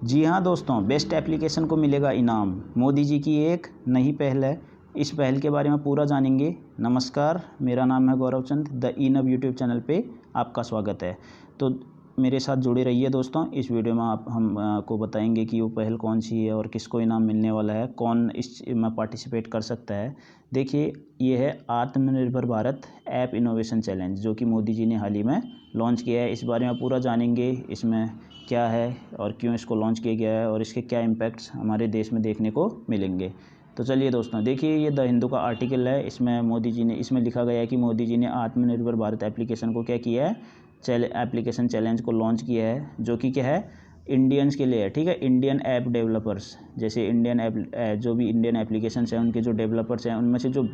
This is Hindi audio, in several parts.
जी हाँ दोस्तों, बेस्ट एप्लीकेशन को मिलेगा इनाम। मोदी जी की एक नई पहल है। इस पहल के बारे में पूरा जानेंगे। नमस्कार, मेरा नाम है गौरव चंद। द इनब यूट्यूब चैनल पे आपका स्वागत है। तो मेरे साथ जुड़े रहिए दोस्तों। इस वीडियो में हम को बताएंगे कि वो पहल कौन सी है और किसको इनाम मिलने वाला है, कौन इसमें पार्टिसिपेट कर सकता है। देखिए, ये है आत्मनिर्भर भारत ऐप इनोवेशन चैलेंज, जो कि मोदी जी ने हाल ही में लॉन्च किया है। इस बारे में पूरा जानेंगे, इसमें क्या है और क्यों इसको लॉन्च किया गया है और इसके क्या इम्पैक्ट्स हमारे देश में देखने को मिलेंगे। तो चलिए दोस्तों, देखिए ये द हिंदू का आर्टिकल है। इसमें मोदी जी ने लिखा गया है कि मोदी जी ने आत्मनिर्भर भारत एप्लीकेशन को क्या किया है, एप्लीकेशन चैलेंज को लॉन्च किया है, जो कि क्या है, इंडियंस के लिए है। ठीक है, इंडियन ऐप डेवलपर्स, जैसे इंडियन ऐप जो भी इंडियन एप्लीकेशंस हैं उनके जो डेवलपर्स हैं, उनमें से जो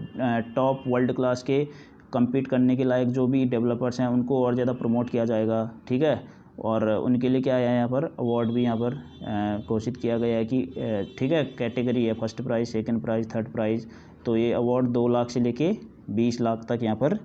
टॉप वर्ल्ड क्लास के कम्पीट करने के लायक जो भी डेवलपर्स हैं उनको और ज़्यादा प्रमोट किया जाएगा। ठीक है, और उनके लिए क्या है, यहाँ पर अवार्ड भी यहाँ पर घोषित किया गया है कि ठीक है, कैटेगरी है, first prize, second prize, third prize. तो ये अवार्ड 2 लाख से लेके 20 लाख तक यहाँ पर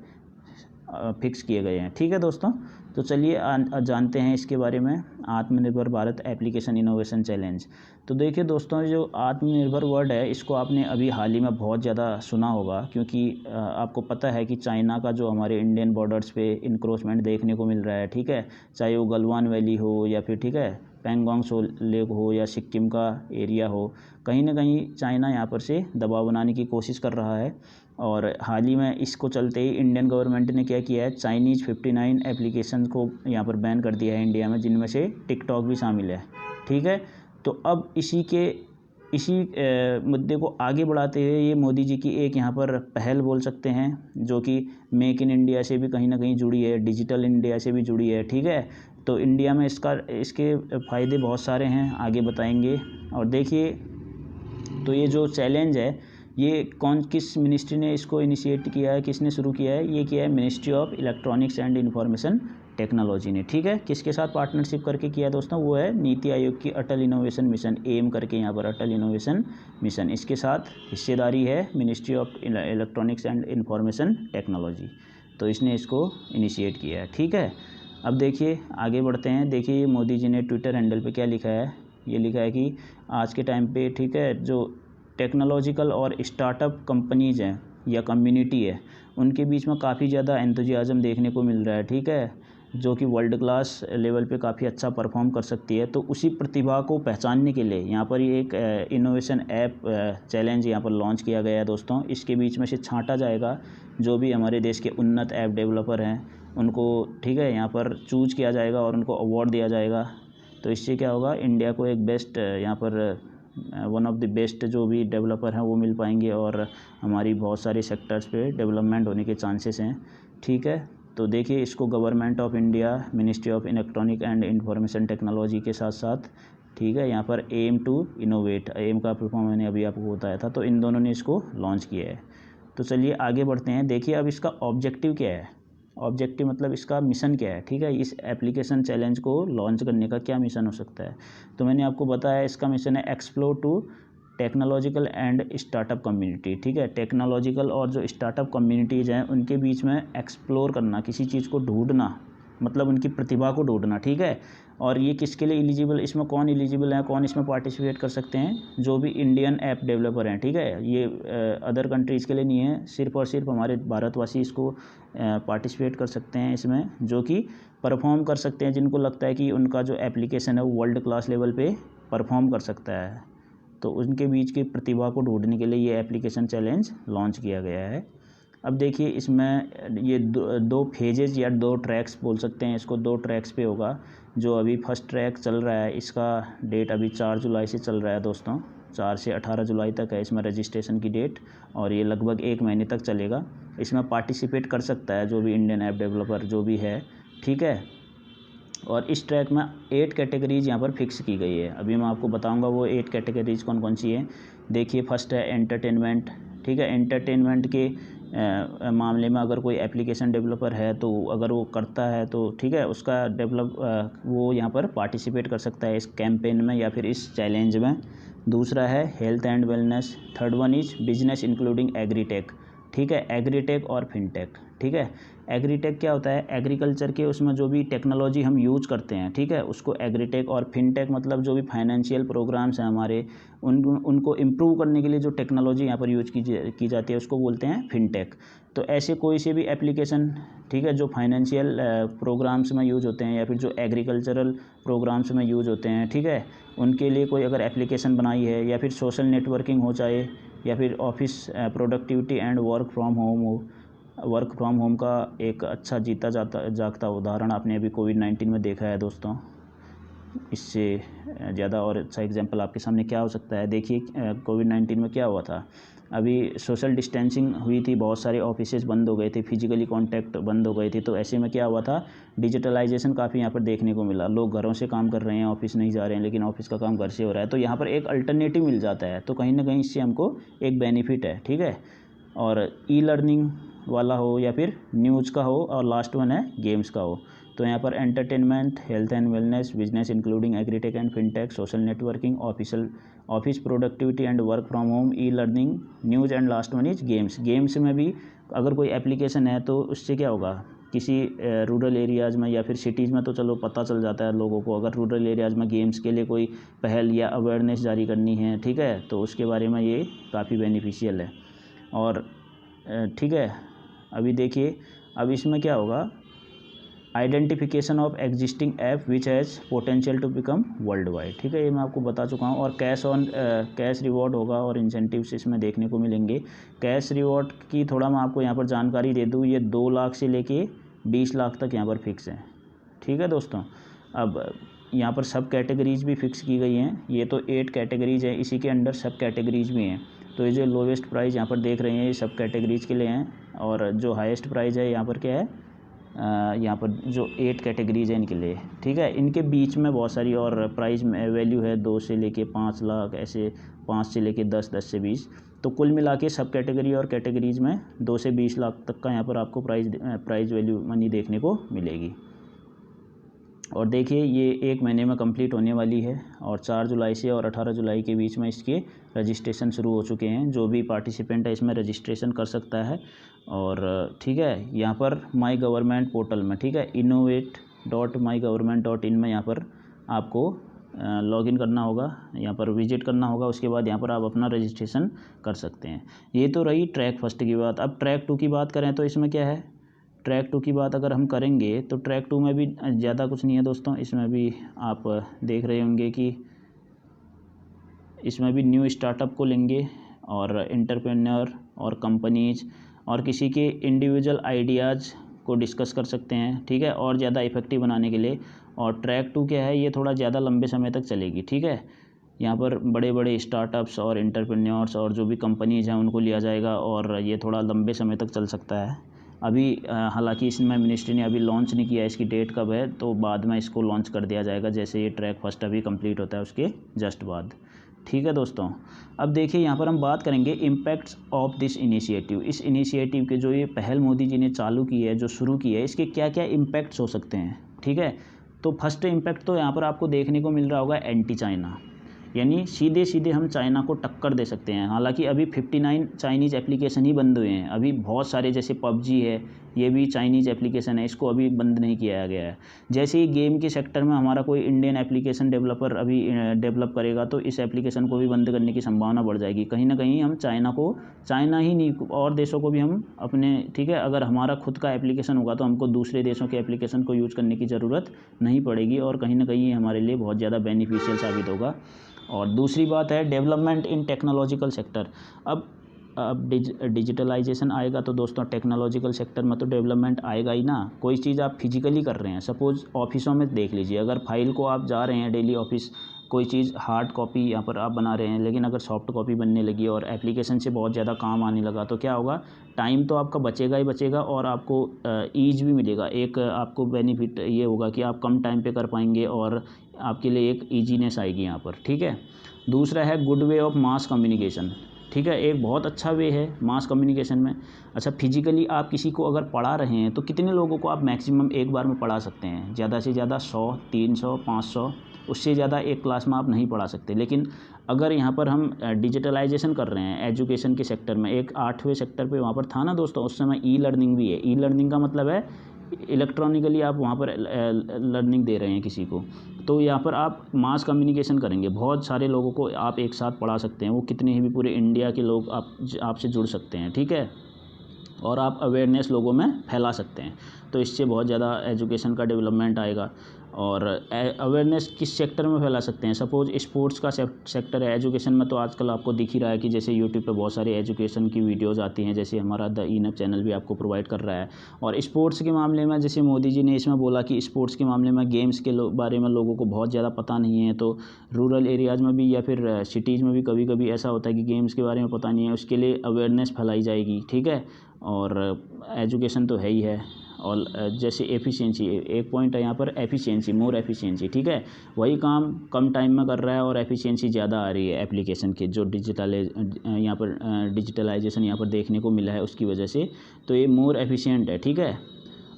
फिक्स किए गए हैं। ठीक है दोस्तों, तो चलिए जानते हैं इसके बारे में, आत्मनिर्भर भारत एप्लीकेशन इनोवेशन चैलेंज। तो देखिए दोस्तों, जो आत्मनिर्भर वर्ड है, इसको आपने अभी हाल ही में बहुत ज़्यादा सुना होगा, क्योंकि आपको पता है कि चाइना का जो हमारे इंडियन बॉर्डर्स पे इंक्रोचमेंट देखने को मिल रहा है। ठीक है, चाहे वो गलवान वैली हो या फिर ठीक है पैंगोंग सो लेक हो या सिक्किम का एरिया हो, कहीं ना कहीं चाइना यहाँ पर से दबाव बनाने की कोशिश कर रहा है। और हाल ही में इसको चलते ही इंडियन गवर्नमेंट ने क्या किया है, चाइनीज़ 59 एप्लीकेशन को यहाँ पर बैन कर दिया है इंडिया में, जिनमें से टिकटॉक भी शामिल है। ठीक है, तो अब इसी मुद्दे को आगे बढ़ाते हुए ये मोदी जी की एक यहाँ पर पहल बोल सकते हैं, जो कि मेक इन इंडिया से भी कहीं ना कहीं जुड़ी है, डिजिटल इंडिया से भी जुड़ी है। ठीक है, तो इंडिया में इसके फ़ायदे बहुत सारे हैं, आगे बताएंगे। और देखिए, तो ये जो चैलेंज है, ये किस मिनिस्ट्री ने इसको इनिशिएट किया है, किसने शुरू किया है, ये किया है ministry of electronics and information technology ने। ठीक है, किसके साथ पार्टनरशिप करके किया दोस्तों, वो है नीति आयोग की अटल इनोवेशन मिशन, एम करके यहाँ पर अटल इनोवेशन मिशन, इसके साथ हिस्सेदारी है ministry of electronics and information technology. तो इसने इसको इनिशिएट किया है। ठीक है, अब देखिए आगे बढ़ते हैं। देखिए मोदी जी ने ट्विटर हैंडल पे क्या लिखा है, ये लिखा है कि आज के टाइम पे, ठीक है, जो टेक्नोलॉजिकल और स्टार्टअप कंपनीज़ हैं या कम्युनिटी है, उनके बीच में काफ़ी ज़्यादा एंथुजियाज़म देखने को मिल रहा है। ठीक है, जो कि वर्ल्ड क्लास लेवल पे काफ़ी अच्छा परफॉर्म कर सकती है। तो उसी प्रतिभा को पहचानने के लिए यहाँ पर ये एक इनोवेशन ऐप चैलेंज यहाँ पर लॉन्च किया गया है दोस्तों। इसके बीच में से छांटा जाएगा जो भी हमारे देश के उन्नत ऐप डेवलपर हैं उनको। ठीक है, यहाँ पर चूज किया जाएगा और उनको अवार्ड दिया जाएगा। तो इससे क्या होगा, इंडिया को एक बेस्ट यहाँ पर वन ऑफ द बेस्ट जो भी डेवलपर हैं वो मिल पाएंगे, और हमारी बहुत सारी सेक्टर्स पे डेवलपमेंट होने के चांसेस हैं। ठीक है, तो देखिए इसको government of India, ministry of electronic and information technology के साथ साथ, ठीक है, यहाँ पर एम टू इनोवेट, एम का फुल फॉर्म मैंने अभी आपको बताया था, तो इन दोनों ने इसको लॉन्च किया है। तो चलिए आगे बढ़ते हैं। देखिए अब इसका ऑब्जेक्टिव क्या है, ऑब्जेक्टिव मतलब इसका मिशन क्या है। ठीक है, इस एप्लीकेशन चैलेंज को लॉन्च करने का क्या मिशन हो सकता है, तो मैंने आपको बताया इसका मिशन है explore to technological and startup community. ठीक है, टेक्नोलॉजिकल और जो स्टार्टअप कम्युनिटीज़ हैं उनके बीच में एक्सप्लोर करना, किसी चीज़ को ढूंढना, मतलब उनकी प्रतिभा को ढूंढना। ठीक है, और ये किसके लिए एलिजिबल, इसमें कौन एलिजिबल है, कौन इसमें पार्टिसिपेट कर सकते हैं, जो भी इंडियन ऐप डेवलपर हैं। ठीक है, ये अदर कंट्रीज़ के लिए नहीं है, सिर्फ और सिर्फ हमारे भारतवासी इसको पार्टिसिपेट कर सकते हैं इसमें, जो कि परफॉर्म कर सकते हैं, जिनको लगता है कि उनका जो एप्लीकेशन है वो वर्ल्ड क्लास लेवल पे परफॉर्म कर सकता है। तो उनके बीच की प्रतिभा को ढूंढने के लिए ये एप्लीकेशन चैलेंज लॉन्च किया गया है। अब देखिए इसमें ये दो फेजेस या 2 ट्रैक्स बोल सकते हैं इसको, 2 ट्रैक्स पे होगा। जो अभी फर्स्ट ट्रैक चल रहा है, इसका डेट अभी 4 जुलाई से चल रहा है दोस्तों, 4 से 18 जुलाई तक है इसमें रजिस्ट्रेशन की डेट, और ये लगभग 1 महीने तक चलेगा। इसमें पार्टिसिपेट कर सकता है जो भी इंडियन ऐप डेवलपर जो भी है। ठीक है, और इस ट्रैक में 8 कैटेगरीज़ यहाँ पर फिक्स की गई है। अभी मैं आपको बताऊंगा वो 8 कैटेगरीज़ कौन कौन सी हैं। देखिए फर्स्ट है एंटरटेनमेंट। ठीक है, एंटरटेनमेंट के मामले में अगर कोई एप्लीकेशन डेवलपर है तो अगर वो करता है तो ठीक है, उसका वो यहाँ पर पार्टिसिपेट कर सकता है इस कैंपेन में या फिर इस चैलेंज में। दूसरा है health and wellness. Third one is business including agritech. ठीक है, एग्रीटेक और फिनटेक। ठीक है, एग्रीटेक क्या होता है, एग्रीकल्चर के उसमें जो भी टेक्नोलॉजी हम यूज़ करते हैं, ठीक है, उसको एग्रीटेक। और फिनटेक मतलब जो भी फाइनेंशियल प्रोग्राम्स हैं हमारे, उनको इम्प्रूव करने के लिए जो टेक्नोलॉजी यहाँ पर यूज की जाती है उसको बोलते हैं फिनटेक। तो ऐसे कोई से भी एप्लीकेशन, ठीक है, जो फाइनेंशियल प्रोग्राम्स में यूज होते हैं या फिर जो एग्रीकल्चरल प्रोग्राम्स में यूज होते हैं, ठीक है, उनके लिए कोई अगर एप्लीकेशन बनाई है, या फिर सोशल नेटवर्किंग हो चाहे, या फिर office productivity and work from home हो। वर्क फ्रॉम होम का एक अच्छा जीता जागता उदाहरण आपने अभी कोविड-19 में देखा है दोस्तों। इससे ज़्यादा और अच्छा एग्जांपल आपके सामने क्या हो सकता है, देखिए कोविड-19 में क्या हुआ था। अभी सोशल डिस्टेंसिंग हुई थी, बहुत सारे ऑफिसेज बंद हो गए थे, फिजिकली कांटेक्ट बंद हो गए थे। तो ऐसे में क्या हुआ था, डिजिटलाइजेशन काफ़ी यहाँ पर देखने को मिला। लोग घरों से काम कर रहे हैं, ऑफिस नहीं जा रहे हैं, लेकिन ऑफिस का काम घर से हो रहा है। तो यहाँ पर एक अल्टरनेटिव मिल जाता है, तो कहीं ना कहीं इससे हमको एक बेनिफिट है। ठीक है, और ई लर्निंग वाला हो या फिर न्यूज़ का हो, और लास्ट वन है गेम्स का हो। तो यहाँ पर entertainment, health and wellness, business including agritech and fintech, social networking, office productivity and work from home, e learning, news and last one is games. Games में भी अगर कोई एप्लीकेशन है तो उससे क्या होगा, किसी रूरल एरियाज़ में या फिर सिटीज़ में तो चलो पता चल जाता है लोगों को। अगर रूरल एरियाज़ में गेम्स के लिए कोई पहल या अवेयरनेस जारी करनी है, ठीक है, तो उसके बारे में ये काफ़ी बेनिफिशियल है। और ठीक है, अभी देखिए, अब इसमें क्या होगा, identification of existing app which has potential to become world wide. ठीक है, ये मैं आपको बता चुका हूँ। और कैश रिवॉर्ड होगा और इंसेंटिव्स इसमें देखने को मिलेंगे। कैश रिवॉर्ड की थोड़ा मैं आपको यहाँ पर जानकारी दे दूँ, ये 2 लाख से लेके 20 लाख तक यहाँ पर फिक्स है। ठीक है दोस्तों, अब यहाँ पर सब कैटेगरीज भी फिक्स की गई हैं। ये तो 8 कैटेगरीज हैं, इसी के अंडर सब कैटेगरीज भी हैं। तो ये जो लोवेस्ट प्राइस यहाँ पर देख रहे हैं, ये सब कैटेगरीज के लिए हैं। और जो हाईएस्ट प्राइस है यहाँ पर क्या है, यहाँ पर जो 8 कैटेगरीज हैं इनके लिए। ठीक है, इनके बीच में बहुत सारी और प्राइस वैल्यू है, 2 से लेके 5 लाख, ऐसे 5 से लेके 10, 10 से 20। तो कुल मिला के सब कैटेगरी और कैटेगरीज में 2 से 20 लाख तक का यहाँ पर आपको प्राइस वैल्यू मनी देखने को मिलेगी। और देखिए, ये 1 महीने में कंप्लीट होने वाली है, और 4 जुलाई से और 18 जुलाई के बीच में इसके रजिस्ट्रेशन शुरू हो चुके हैं। जो भी पार्टिसिपेंट है इसमें रजिस्ट्रेशन कर सकता है। और ठीक है, यहाँ पर माई गवर्नमेंट पोर्टल में, ठीक है, innovate.mygovernment.in में यहाँ पर आपको लॉगिन करना होगा, यहाँ पर विजिट करना होगा। उसके बाद यहाँ पर आप अपना रजिस्ट्रेशन कर सकते हैं। ये तो रही ट्रैक फर्स्ट की बात। अब ट्रैक 2 की बात करें तो इसमें क्या है, ट्रैक 2 की बात अगर हम करेंगे तो ट्रैक 2 में भी ज़्यादा कुछ नहीं है दोस्तों। इसमें भी आप देख रहे होंगे कि इसमें भी न्यू स्टार्टअप को लेंगे, और एंटरप्रेन्योर और कंपनीज और किसी के इंडिविजुअल आइडियाज़ को डिस्कस कर सकते हैं। ठीक है, और ज़्यादा इफेक्टिव बनाने के लिए। और ट्रैक 2 क्या है, ये थोड़ा ज़्यादा लंबे समय तक चलेगी। ठीक है, यहाँ पर बड़े बड़े स्टार्टअप्स और एंटरप्रेन्योर्स और जो भी कंपनीज़ हैं उनको लिया जाएगा, और ये थोड़ा लंबे समय तक चल सकता है। अभी हालांकि इसमें मिनिस्ट्री ने अभी लॉन्च नहीं किया, इसकी डेट कब है, तो बाद में इसको लॉन्च कर दिया जाएगा, जैसे ये ट्रैक फर्स्ट अभी कंप्लीट होता है उसके जस्ट बाद। ठीक है दोस्तों, अब देखिए यहाँ पर हम बात करेंगे इम्पैक्ट्स ऑफ दिस इनिशिएटिव। इस इनिशिएटिव के जो ये पहल मोदी जी ने चालू की है, जो शुरू की है, इसके क्या क्या इम्पैक्ट्स हो सकते हैं। ठीक है, तो फर्स्ट इम्पैक्ट तो यहाँ पर आपको देखने को मिल रहा होगा एंटी चाइना, यानी सीधे सीधे हम चाइना को टक्कर दे सकते हैं। हालांकि अभी 59 चाइनीज़ एप्लीकेशन ही बंद हुए हैं। अभी बहुत सारे, जैसे पबजी है, ये भी चाइनीज़ एप्लीकेशन है, इसको अभी बंद नहीं किया गया है। जैसे ही गेम के सेक्टर में हमारा कोई इंडियन एप्लीकेशन डेवलपर अभी डेवलप करेगा, तो इस एप्लीकेशन को भी बंद करने की संभावना बढ़ जाएगी। कहीं ना कहीं हम चाइना ही नहीं, और देशों को भी हम अपने, ठीक है, अगर हमारा खुद का एप्लीकेशन होगा तो हमको दूसरे देशों के एप्लीकेशन को यूज़ करने की ज़रूरत नहीं पड़ेगी, और कहीं ना कहीं हमारे लिए बहुत ज़्यादा बेनिफिशियल साबित होगा। और दूसरी बात है डेवलपमेंट इन टेक्नोलॉजिकल सेक्टर। अब डिजिटलाइजेशन आएगा तो दोस्तों टेक्नोलॉजिकल सेक्टर में तो डेवलपमेंट आएगा ही ना। कोई चीज़ आप फिजिकली कर रहे हैं, सपोज़ ऑफिसों में देख लीजिए, अगर फाइल को आप जा रहे हैं डेली ऑफिस, कोई चीज़ हार्ड कॉपी यहाँ पर आप बना रहे हैं, लेकिन अगर सॉफ्ट कॉपी बनने लगी और एप्लीकेशन से बहुत ज़्यादा काम आने लगा, तो क्या होगा, टाइम तो आपका बचेगा ही बचेगा, और आपको ईज भी मिलेगा। एक आपको बेनिफिट ये होगा कि आप कम टाइम पे कर पाएंगे, और आपके लिए एक ईजीनेस आएगी यहाँ पर। ठीक है, दूसरा है good way of mass communication. ठीक है, एक बहुत अच्छा वे है मास कम्युनिकेशन में। अच्छा, फिजिकली आप किसी को अगर पढ़ा रहे हैं तो कितने लोगों को आप मैक्सिमम एक बार में पढ़ा सकते हैं, ज़्यादा से ज़्यादा 100, 300, 500, उससे ज़्यादा एक क्लास में आप नहीं पढ़ा सकते। लेकिन अगर यहाँ पर हम डिजिटलाइजेशन कर रहे हैं एजुकेशन के सेक्टर में, एक 8वें सेक्टर पे वहाँ पर था ना दोस्तों, उस समय ई लर्निंग भी है। ई लर्निंग का मतलब है इलेक्ट्रॉनिकली आप वहाँ पर लर्निंग दे रहे हैं किसी को, तो यहाँ पर आप मास कम्युनिकेशन करेंगे, बहुत सारे लोगों को आप एक साथ पढ़ा सकते हैं, वो कितने ही भी पूरे इंडिया के लोग आपसे जुड़ सकते हैं, ठीक है, और आप अवेयरनेस लोगों में फैला सकते हैं। तो इससे बहुत ज़्यादा एजुकेशन का डेवलपमेंट आएगा। और अवेयरनेस किस सेक्टर में फैला सकते हैं, सपोज़ स्पोर्ट्स का सेक्टर है। एजुकेशन में तो आजकल आपको दिख ही रहा है कि जैसे यूट्यूब पे बहुत सारी एजुकेशन की वीडियोज़ आती हैं, जैसे हमारा द इनफ चैनल भी आपको प्रोवाइड कर रहा है। और स्पोर्ट्स के मामले में जैसे मोदी जी ने इसमें बोला कि स्पोर्ट्स के मामले में गेम्स के बारे में लोगों को बहुत ज़्यादा पता नहीं है, तो रूरल एरियाज़ में भी या फिर सिटीज़ में भी कभी कभी ऐसा होता है कि गेम्स के बारे में पता नहीं है, उसके लिए अवेयरनेस फैलाई जाएगी, ठीक है। और एजुकेशन तो है ही है। और जैसे एफिशिएंसी, एक पॉइंट है यहाँ पर एफिशिएंसी, मोर एफिशिएंसी, ठीक है, वही काम कम टाइम में कर रहा है और एफिशिएंसी ज़्यादा आ रही है एप्लीकेशन के, जो यहाँ पर डिजिटलाइजेशन यहाँ पर देखने को मिला है उसकी वजह से, तो ये मोर एफिशिएंट है, ठीक है।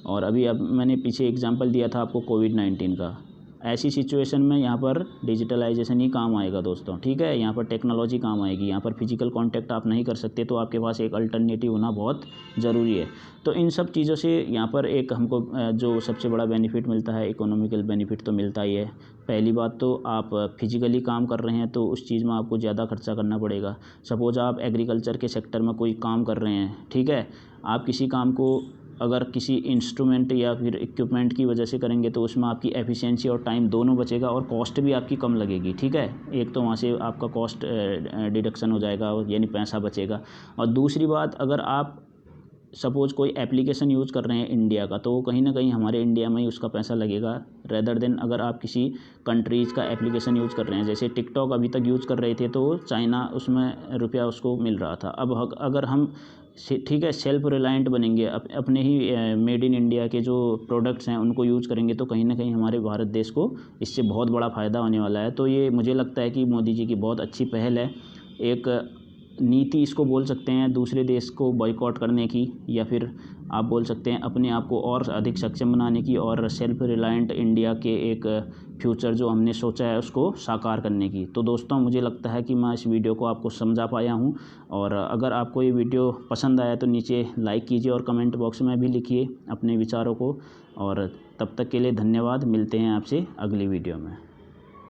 और अभी अब मैंने पीछे एग्जांपल दिया था आपको कोविड-19 का, ऐसी सिचुएशन में यहाँ पर डिजिटलाइजेशन ही काम आएगा दोस्तों, ठीक है। यहाँ पर टेक्नोलॉजी काम आएगी, यहाँ पर फिजिकल कांटेक्ट आप नहीं कर सकते, तो आपके पास एक अल्टरनेटिव होना बहुत ज़रूरी है। तो इन सब चीज़ों से यहाँ पर एक हमको जो सबसे बड़ा बेनिफिट मिलता है, इकोनॉमिकल बेनिफिट तो मिलता ही है। पहली बात तो आप फिजिकली काम कर रहे हैं तो उस चीज़ में आपको ज़्यादा खर्चा करना पड़ेगा। सपोज़ आप एग्रीकल्चर के सेक्टर में कोई काम कर रहे हैं, ठीक है, आप किसी काम को अगर किसी इंस्ट्रूमेंट या फिर इक्विपमेंट की वजह से करेंगे तो उसमें आपकी एफिशिएंसी और टाइम दोनों बचेगा और कॉस्ट भी आपकी कम लगेगी, ठीक है। एक तो वहाँ से आपका कॉस्ट डिडक्शन हो जाएगा, यानी पैसा बचेगा। और दूसरी बात, अगर आप सपोज़ कोई एप्लीकेशन यूज़ कर रहे हैं इंडिया का, तो कहीं ना कहीं हमारे इंडिया में ही उसका पैसा लगेगा, रेदर देन अगर आप किसी कंट्रीज़ का एप्लीकेशन यूज़ कर रहे हैं। जैसे टिकटॉक अभी तक यूज़ कर रहे थे तो चाइना उसमें रुपया उसको मिल रहा था। अब अगर हम ठीक है सेल्फ रिलायंट बनेंगे, अपने ही मेड इन इंडिया के जो प्रोडक्ट्स हैं उनको यूज़ करेंगे, तो कहीं ना कहीं हमारे भारत देश को इससे बहुत बड़ा फ़ायदा होने वाला है। तो ये मुझे लगता है कि मोदी जी की बहुत अच्छी पहल है, एक नीति इसको बोल सकते हैं, दूसरे देश को बॉयकॉट करने की, या फिर आप बोल सकते हैं अपने आप को और अधिक सक्षम बनाने की, और सेल्फ रिलायंट इंडिया के एक फ्यूचर जो हमने सोचा है उसको साकार करने की। तो दोस्तों मुझे लगता है कि मैं इस वीडियो को आपको समझा पाया हूँ, और अगर आपको ये वीडियो पसंद आया तो नीचे लाइक कीजिए और कमेंट बॉक्स में भी लिखिए अपने विचारों को। और तब तक के लिए धन्यवाद, मिलते हैं आपसे अगली वीडियो में।